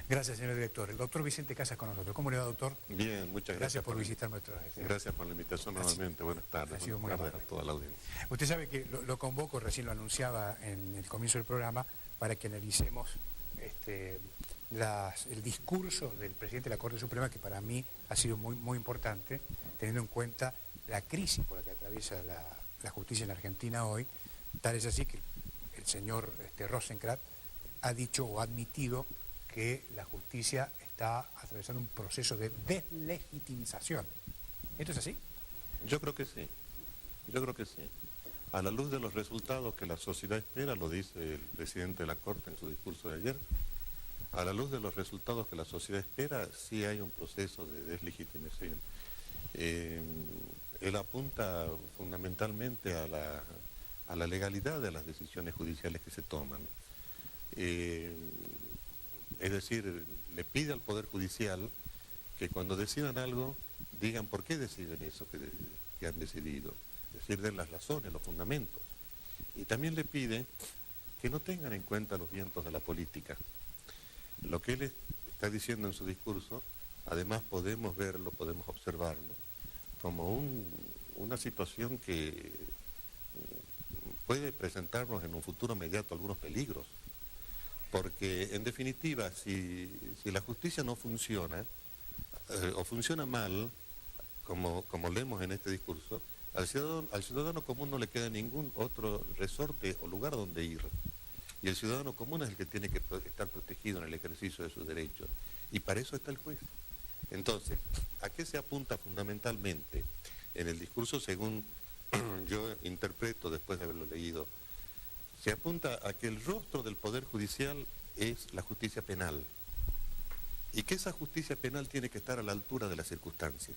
Gracias, señor director. El doctor Vicente Casas con nosotros. ¿Cómo le va, doctor? Bien, muchas gracias. Gracias por visitar nuestro... Gracias por la invitación nuevamente. Buenas tardes. Ha sido muy Buenas amable. tardes a toda la audiencia. Usted sabe que lo convoco, recién lo anunciaba en el comienzo del programa, para que analicemos el discurso del presidente de la Corte Suprema, que para mí ha sido muy importante, teniendo en cuenta la crisis por la que atraviesa la justicia en la Argentina hoy. Tal es así que el señor Rosenkrantz ha dicho o ha admitido que la justicia está atravesando un proceso de deslegitimización. ¿Esto es así? Yo creo que sí. A la luz de los resultados que la sociedad espera, lo dice el presidente de la Corte en su discurso de ayer, a la luz de los resultados que la sociedad espera, sí hay un proceso de deslegitimación. Él apunta fundamentalmente a la legalidad de las decisiones judiciales que se toman. Es decir, le pide al Poder Judicial que cuando decidan algo, digan por qué deciden eso que han decidido. Es decir, den las razones, los fundamentos. Y también le pide que no tengan en cuenta los vientos de la política. Lo que él está diciendo en su discurso, además podemos verlo, podemos observarlo, como una situación que puede presentarnos en un futuro inmediato algunos peligros. Porque, en definitiva, si la justicia no funciona, o funciona mal, como leemos en este discurso, al ciudadano común no le queda ningún otro resorte o lugar donde ir. Y el ciudadano común es el que tiene que estar protegido en el ejercicio de sus derechos. Y para eso está el juez. Entonces, ¿a qué se apunta fundamentalmente en el discurso, según yo interpreto después de haberlo leído? Se apunta a que el rostro del Poder Judicial es la justicia penal y que esa justicia penal tiene que estar a la altura de las circunstancias.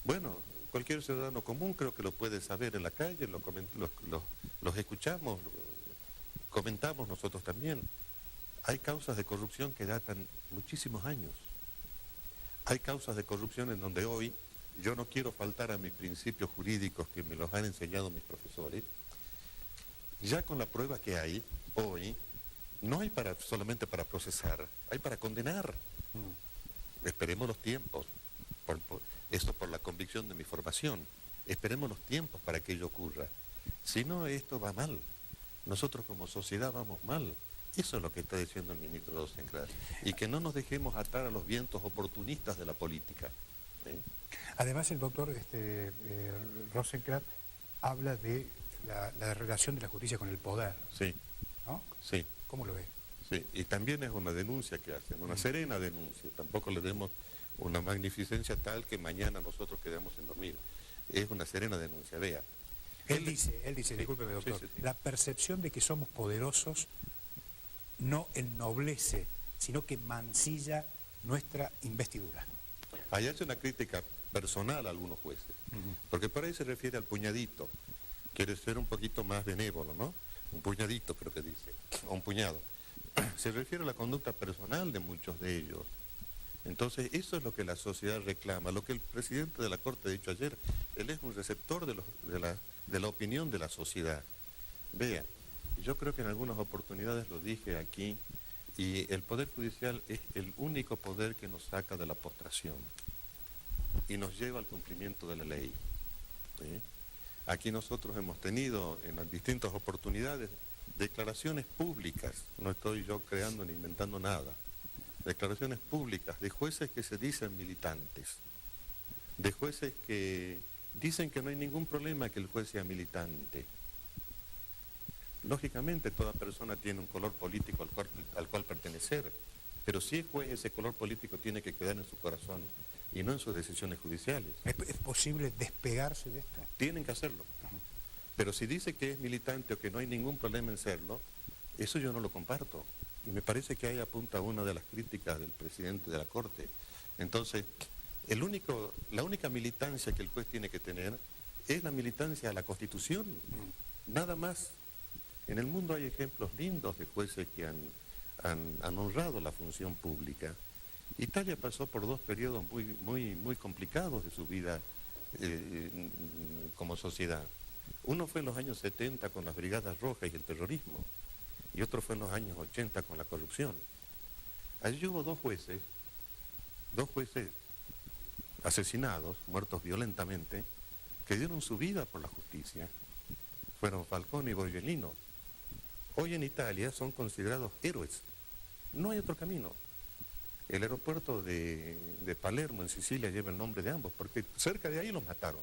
Bueno, cualquier ciudadano común creo que lo puede saber en la calle, los escuchamos, comentamos nosotros también. Hay causas de corrupción que datan muchísimos años. Hay causas de corrupción en donde hoy yo no quiero faltar a mis principios jurídicos que me los han enseñado mis profesores. Ya con la prueba que hay hoy, no hay solamente para procesar, hay para condenar. Esperemos los tiempos, esto por la convicción de mi formación, esperemos los tiempos para que ello ocurra. Si no, esto va mal. Nosotros como sociedad vamos mal. Eso es lo que está diciendo el ministro Rosenkrantz. Y que no nos dejemos atar a los vientos oportunistas de la política. Además, el doctor Rosenkrantz habla de la relación de la justicia con el poder. Sí. ¿No? Sí. ¿Cómo lo ve? Sí, y también es una denuncia que hacen, una serena denuncia. Tampoco le demos una magnificencia tal que mañana nosotros quedemos sin dormir. Es una serena denuncia, vea. Él dice, sí, discúlpeme, doctor, sí. La percepción de que somos poderosos no ennoblece, sino que mancilla nuestra investidura. Ahí hace una crítica personal a algunos jueces, porque por ahí se refiere al puñadito. Quiere ser un poquito más benévolo, ¿no? Un puñadito creo que dice, o un puñado. Se refiere a la conducta personal de muchos de ellos. Entonces, eso es lo que la sociedad reclama. Lo que el presidente de la Corte ha dicho ayer, él es un receptor de la opinión de la sociedad. Vea, yo creo que en algunas oportunidades lo dije aquí, y el Poder Judicial es el único poder que nos saca de la postración y nos lleva al cumplimiento de la ley. ¿Sí? Aquí nosotros hemos tenido en las distintas oportunidades declaraciones públicas, no estoy yo creando ni inventando nada, declaraciones públicas de jueces que se dicen militantes, de jueces que dicen que no hay ningún problema que el juez sea militante. Lógicamente toda persona tiene un color político al cual pertenecer, pero si es juez, ese color político tiene que quedar en su corazón y no en sus decisiones judiciales. ¿Es posible despegarse de esto? Tienen que hacerlo. Pero si dice que es militante o que no hay ningún problema en serlo, eso yo no lo comparto. Y me parece que ahí apunta una de las críticas del presidente de la Corte. Entonces, la única militancia que el juez tiene que tener es la militancia a la Constitución, nada más. En el mundo hay ejemplos lindos de jueces que han honrado la función pública. Italia pasó por dos periodos muy complicados de su vida como sociedad. Uno fue en los años 70 con las Brigadas Rojas y el terrorismo, y otro fue en los años 80 con la corrupción. Allí hubo dos jueces asesinados, muertos violentamente, que dieron su vida por la justicia. Fueron Falcone y Borsellino. Hoy en Italia son considerados héroes. No hay otro camino. El aeropuerto de Palermo, en Sicilia, lleva el nombre de ambos, porque cerca de ahí los mataron.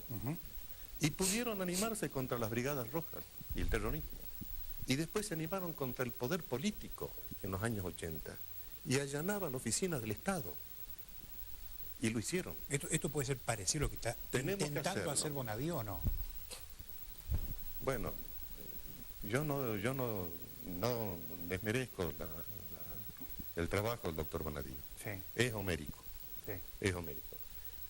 Y pudieron animarse contra las Brigadas Rojas y el terrorismo. Y después se animaron contra el poder político en los años 80. Y allanaban oficinas del Estado. Y lo hicieron. Esto puede ser parecido a lo que está intentando hacer Bonadío, ¿o no? Bueno, yo no desmerezco el trabajo del doctor Bonadío. Sí. Es homérico. Sí. Es homérico.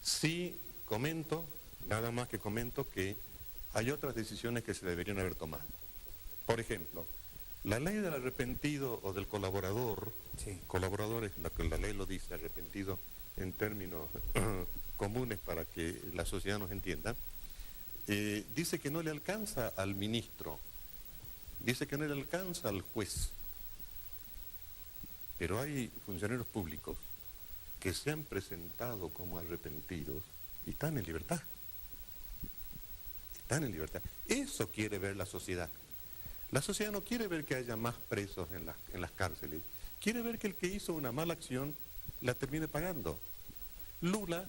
Sí comento, nada más que comento, que hay otras decisiones que se deberían haber tomado. Por ejemplo, la ley del arrepentido o del colaborador, sí. Colaborador es lo que la ley lo dice, arrepentido en términos comunes para que la sociedad nos entienda, dice que no le alcanza al ministro, dice que no le alcanza al juez, pero hay funcionarios públicos que se han presentado como arrepentidos y están en libertad. Están en libertad. Eso quiere ver la sociedad. La sociedad no quiere ver que haya más presos en las cárceles. Quiere ver que el que hizo una mala acción la termine pagando. Lula,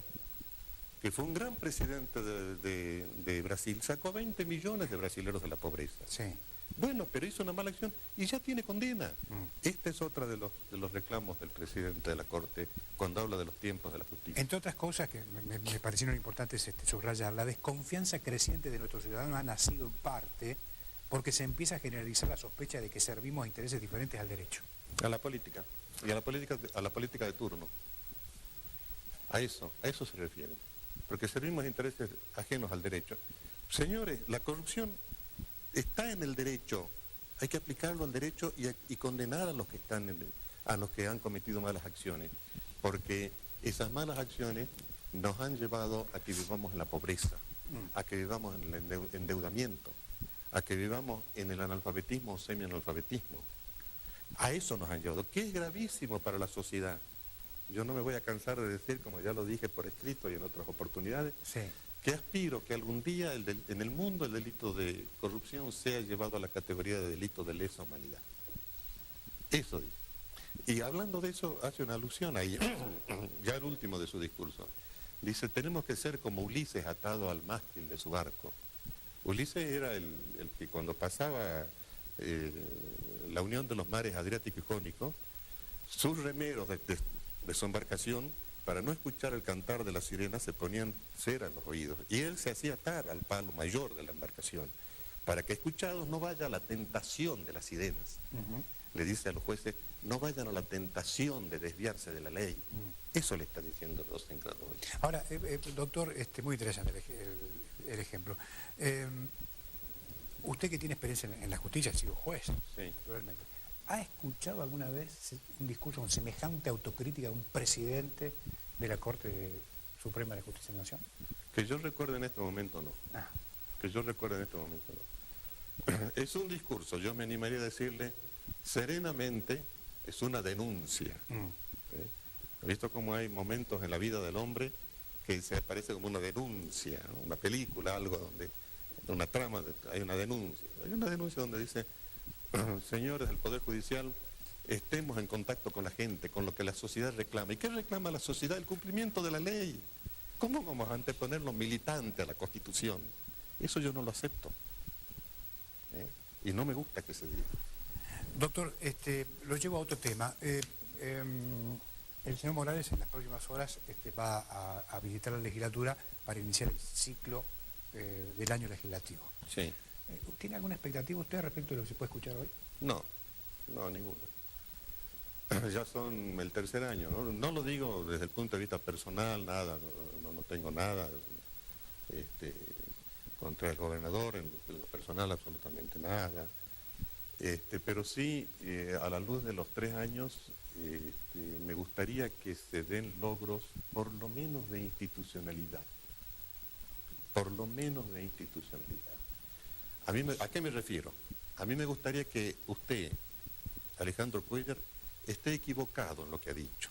que fue un gran presidente de Brasil, sacó 20 millones de brasileños de la pobreza. Sí. Bueno, pero hizo una mala acción y ya tiene condena. Esta es otra de los reclamos del presidente de la Corte cuando habla de los tiempos de la justicia. Entre otras cosas que me parecieron importantes subrayar, la desconfianza creciente de nuestros ciudadanos ha nacido en parte porque se empieza a generalizar la sospecha de que servimos a intereses diferentes al derecho. A la política, y a la política de turno. A eso se refiere. Porque servimos a intereses ajenos al derecho. Señores, la corrupción está en el derecho. Hay que aplicarlo al derecho y condenar a los que han cometido malas acciones. Porque esas malas acciones nos han llevado a que vivamos en la pobreza, a que vivamos en el endeudamiento, a que vivamos en el analfabetismo o semianalfabetismo. A eso nos han llevado, que es gravísimo para la sociedad. Yo no me voy a cansar de decir, como ya lo dije por escrito y en otras oportunidades, sí, que aspiro que algún día en el mundo el delito de corrupción sea llevado a la categoría de delito de lesa humanidad. Eso dice. Y hablando de eso, hace una alusión ahí, ya el último de su discurso. Dice, tenemos que ser como Ulises atado al mástil de su barco. Ulises era el que cuando pasaba la unión de los mares Adriático y Jónico, sus remeros de su embarcación, para no escuchar el cantar de la sirena, se ponían cera en los oídos. Y él se hacía atar al palo mayor de la embarcación, para que escuchados no vaya a la tentación de las sirenas. Le dice a los jueces, no vayan a la tentación de desviarse de la ley. Eso le está diciendo Rosenkrantz hoy. Ahora, doctor, muy interesante el ejemplo. Usted que tiene experiencia en la justicia, ha sido juez, sí, naturalmente. ¿Ha escuchado alguna vez un discurso con semejante autocrítica de un presidente de la Corte Suprema de Justicia de la Nación? Que yo recuerde en este momento no. Que yo recuerde en este momento no. Es un discurso, yo me animaría a decirle, serenamente, es una denuncia. He visto cómo hay momentos en la vida del hombre que se aparece como una denuncia, una película, algo donde, una trama, hay una denuncia. Hay una denuncia donde dice, señores del Poder Judicial, estemos en contacto con la gente, con lo que la sociedad reclama. ¿Y qué reclama la sociedad? El cumplimiento de la ley. ¿Cómo vamos a anteponer lo militante a la Constitución? Eso yo no lo acepto. Y no me gusta que se diga. Doctor, lo llevo a otro tema. El señor Morales en las próximas horas va a visitar la legislatura para iniciar el ciclo del año legislativo. Sí. ¿Tiene alguna expectativa usted respecto de lo que se puede escuchar hoy? No, ninguna. Ya son el tercer año, ¿no? No lo digo desde el punto de vista personal, nada, no tengo nada contra el gobernador, en lo personal absolutamente nada. Pero sí, a la luz de los 3 años, me gustaría que se den logros por lo menos de institucionalidad. Por lo menos de institucionalidad. ¿A qué me refiero? A mí me gustaría que usted, Alejandro Cuellar, esté equivocado en lo que ha dicho.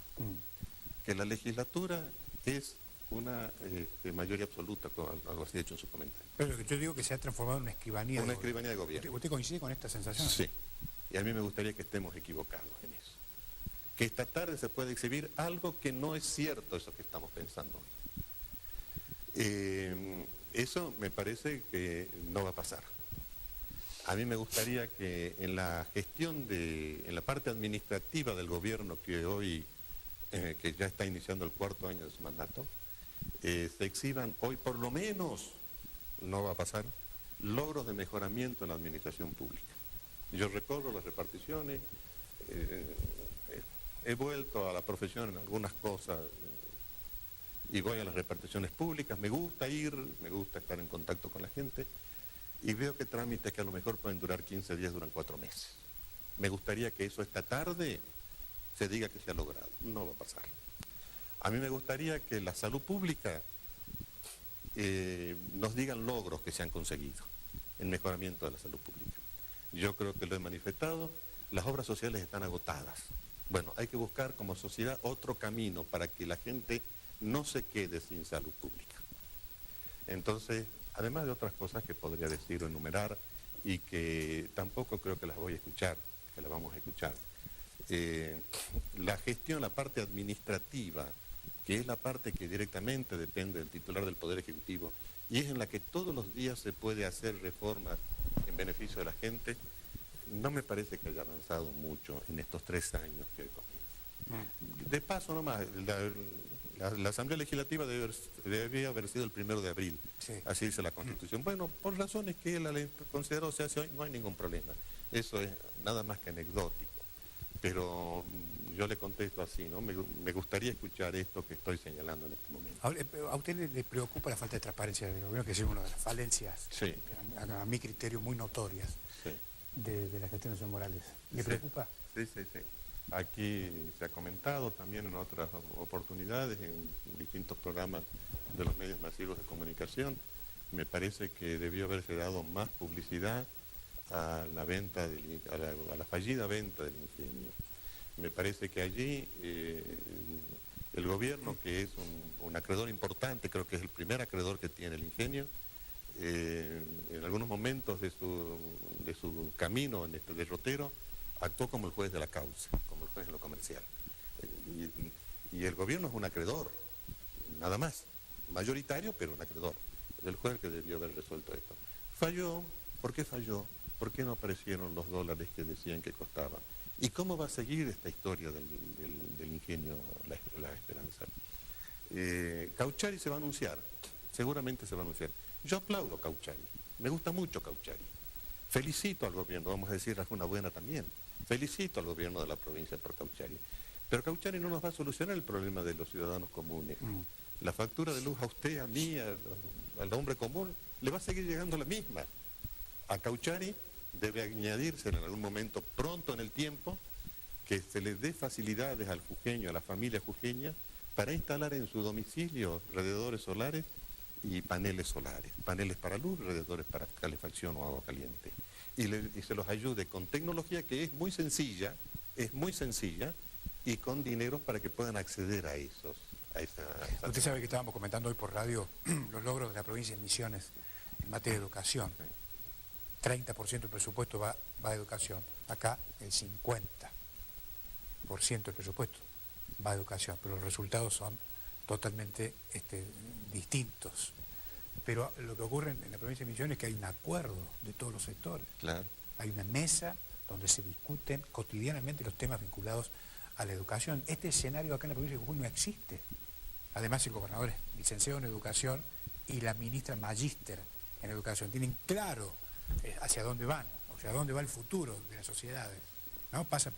Que la legislatura es una mayoría absoluta, algo así hecho en su comentario. Pero lo que yo digo que se ha transformado en una escribanía. Una escribanía de gobierno. ¿Usted coincide con esta sensación? Sí. Y a mí me gustaría que estemos equivocados en eso. Que esta tarde se puede exhibir algo que no es cierto, eso que estamos pensando hoy. Eso me parece que no va a pasar. A mí me gustaría que en la gestión en la parte administrativa del gobierno que hoy, que ya está iniciando el 4º año de su mandato, se exhiban hoy por lo menos, no va a pasar, logros de mejoramiento en la administración pública. Yo recorro las reparticiones, he vuelto a la profesión en algunas cosas y voy a las reparticiones públicas, me gusta ir, me gusta estar en contacto con la gente y veo que trámites que a lo mejor pueden durar 15 días duran 4 meses. Me gustaría que eso esta tarde se diga que se ha logrado, no va a pasar. A mí me gustaría que la salud pública nos digan logros que se han conseguido en mejoramiento de la salud pública. Yo creo que lo he manifestado, las obras sociales están agotadas. Bueno, hay que buscar como sociedad otro camino para que la gente no se quede sin salud pública. Entonces, además de otras cosas que podría decir o enumerar y que tampoco creo que las voy a escuchar, que las vamos a escuchar. La gestión, la parte administrativa, que es la parte que directamente depende del titular del Poder Ejecutivo y es en la que todos los días se puede hacer reformas en beneficio de la gente, no me parece que haya avanzado mucho en estos 3 años que hoy comienza. De paso nomás, la Asamblea Legislativa debía haber sido el 1 de abril, sí. Así dice la Constitución. Bueno, por razones que él consideró se hace hoy, no hay ningún problema. Eso es nada más que anecdótico. Pero yo le contesto así, ¿no? Me gustaría escuchar esto que estoy señalando en este momento. ¿A usted le preocupa la falta de transparencia del gobierno, que es una de las falencias, sí, a mi criterio, muy notorias, sí, de la gestión de señor Morales? ¿Le preocupa? Sí. Aquí se ha comentado también en otras oportunidades, en distintos programas de los medios masivos de comunicación. Me parece que debió haberse dado más publicidad a la venta, a la fallida venta del ingenio. Me parece que allí el gobierno, que es un acreedor importante, creo que es el primer acreedor que tiene el ingenio, en algunos momentos de su camino en este derrotero, actuó como el juez de la causa, como el juez de lo comercial. Y el gobierno es un acreedor, nada más, mayoritario, pero un acreedor. Es el juez que debió haber resuelto esto. Falló. ¿Por qué falló? ¿Por qué no aparecieron los dólares que decían que costaban? ¿Y cómo va a seguir esta historia del ingenio La Esperanza? Cauchari se va a anunciar, seguramente se va a anunciar. Yo aplaudo a Cauchari, me gusta mucho Cauchari. Felicito al gobierno, vamos a decir una buena también. Felicito al gobierno de la provincia por Cauchari. Pero Cauchari no nos va a solucionar el problema de los ciudadanos comunes. La factura de luz a usted, a mí, al hombre común, le va a seguir llegando la misma. A Cauchari debe añadirse en algún momento, pronto en el tiempo, que se le dé facilidades al jujeño, a la familia jujeña, para instalar en su domicilio radiadores solares y paneles solares. Paneles para luz, radiadores para calefacción o agua caliente. Y se los ayude con tecnología que es muy sencilla, y con dinero para que puedan acceder a esos. Usted sabe que estábamos comentando hoy por radio los logros de la provincia de Misiones en materia de educación. 30% del presupuesto va a educación. Acá el 50% del presupuesto va a educación, pero los resultados son totalmente distintos. Pero lo que ocurre en la provincia de Misiones es que hay un acuerdo de todos los sectores. Claro. Hay una mesa donde se discuten cotidianamente los temas vinculados a la educación. Este escenario acá en la provincia de Jujuy no existe. Además, el gobernador es licenciado en educación y la ministra magíster en educación. Tienen claro hacia dónde van, o sea, dónde va el futuro de las sociedades, ¿no? Pasa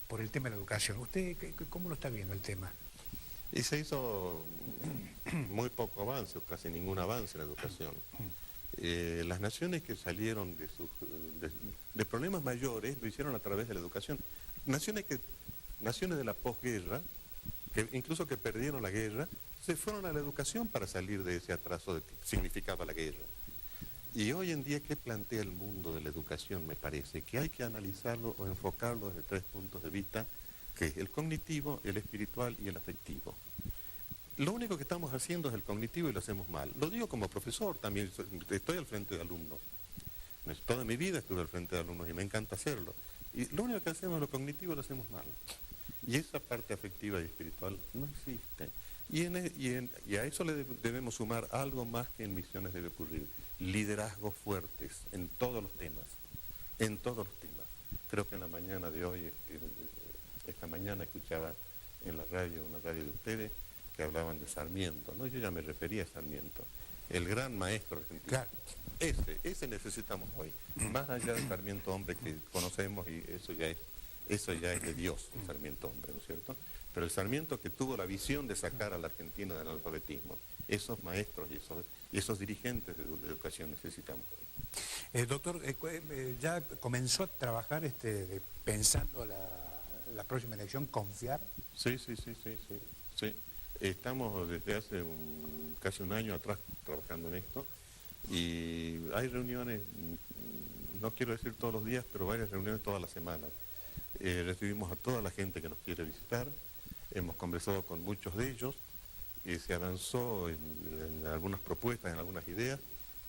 por el tema de la educación. ¿Usted cómo lo está viendo el tema? Y se hizo muy poco avance, o casi ningún avance en la educación. Las naciones que salieron de problemas mayores lo hicieron a través de la educación. Naciones de la posguerra, incluso que perdieron la guerra, se fueron a la educación para salir de ese atraso que significaba la guerra. Y hoy en día, ¿qué plantea el mundo de la educación? Me parece que hay que analizarlo o enfocarlo desde 3 puntos de vista que es el cognitivo, el espiritual y el afectivo. Lo único que estamos haciendo es el cognitivo y lo hacemos mal. Lo digo como profesor también, estoy al frente de alumnos. Toda mi vida estuve al frente de alumnos y me encanta hacerlo. Y lo único que hacemos, lo cognitivo, lo hacemos mal. Y esa parte afectiva y espiritual no existe. Y a eso le debemos sumar algo más que en misiones debe ocurrir. Liderazgos fuertes en todos los temas. En todos los temas. Creo que en la mañana de hoy, esta mañana escuchaba en la radio, una radio de ustedes, que hablaban de Sarmiento, ¿no? Yo ya me refería a Sarmiento, el gran maestro argentino. Claro. Ese necesitamos hoy, más allá del Sarmiento hombre que conocemos, y eso ya es de Dios, el Sarmiento hombre, ¿no es cierto? Pero el Sarmiento que tuvo la visión de sacar a la Argentina del analfabetismo, esos maestros y esos dirigentes de educación necesitamos hoy. Doctor, ¿ya comenzó a trabajar pensando la próxima elección, confiar? Sí. Estamos desde hace casi un año atrás trabajando en esto y hay reuniones, no quiero decir todos los días, pero varias reuniones todas las semanas. Recibimos a toda la gente que nos quiere visitar, hemos conversado con muchos de ellos y se avanzó en algunas propuestas, en algunas ideas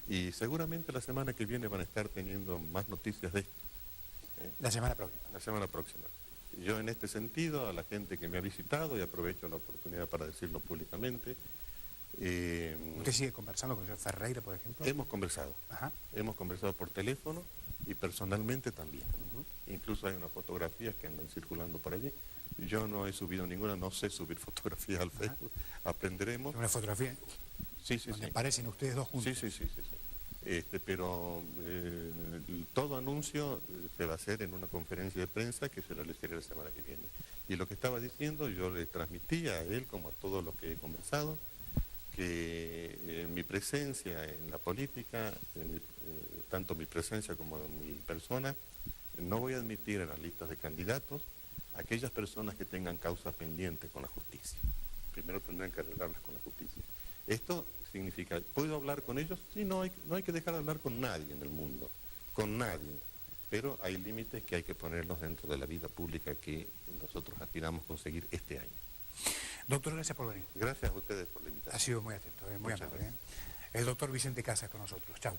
y seguramente la semana que viene van a estar teniendo más noticias de esto. La semana próxima. La semana próxima. Yo en este sentido, a la gente que me ha visitado, y aprovecho la oportunidad para decirlo públicamente. ¿Usted sigue conversando con el señor Ferreira, por ejemplo? Hemos conversado. Ajá. Hemos conversado por teléfono y personalmente también. Incluso hay unas fotografías que andan circulando por allí. Yo no he subido ninguna, no sé subir fotografías al Facebook. Aprenderemos. ¿Una fotografía? Sí. Donde aparecen ustedes dos juntos. Sí. Pero todo anuncio se va a hacer en una conferencia de prensa que se realizará la semana que viene. Y lo que estaba diciendo, yo le transmití a él, como a todos los que he conversado, que mi presencia en la política, tanto mi presencia como mi persona, no voy a admitir en las listas de candidatos a aquellas personas que tengan causas pendientes con la justicia. Primero tendrán que arreglarlas con la justicia. Esto significa, ¿puedo hablar con ellos? Sí, no hay que dejar de hablar con nadie en el mundo, con nadie. Pero hay límites que hay que ponerlos dentro de la vida pública que nosotros aspiramos a conseguir este año. Doctor, gracias por venir. Gracias a ustedes por la invitación. Ha sido muy atento, muy amable. El doctor Vicente Casas con nosotros. Chau.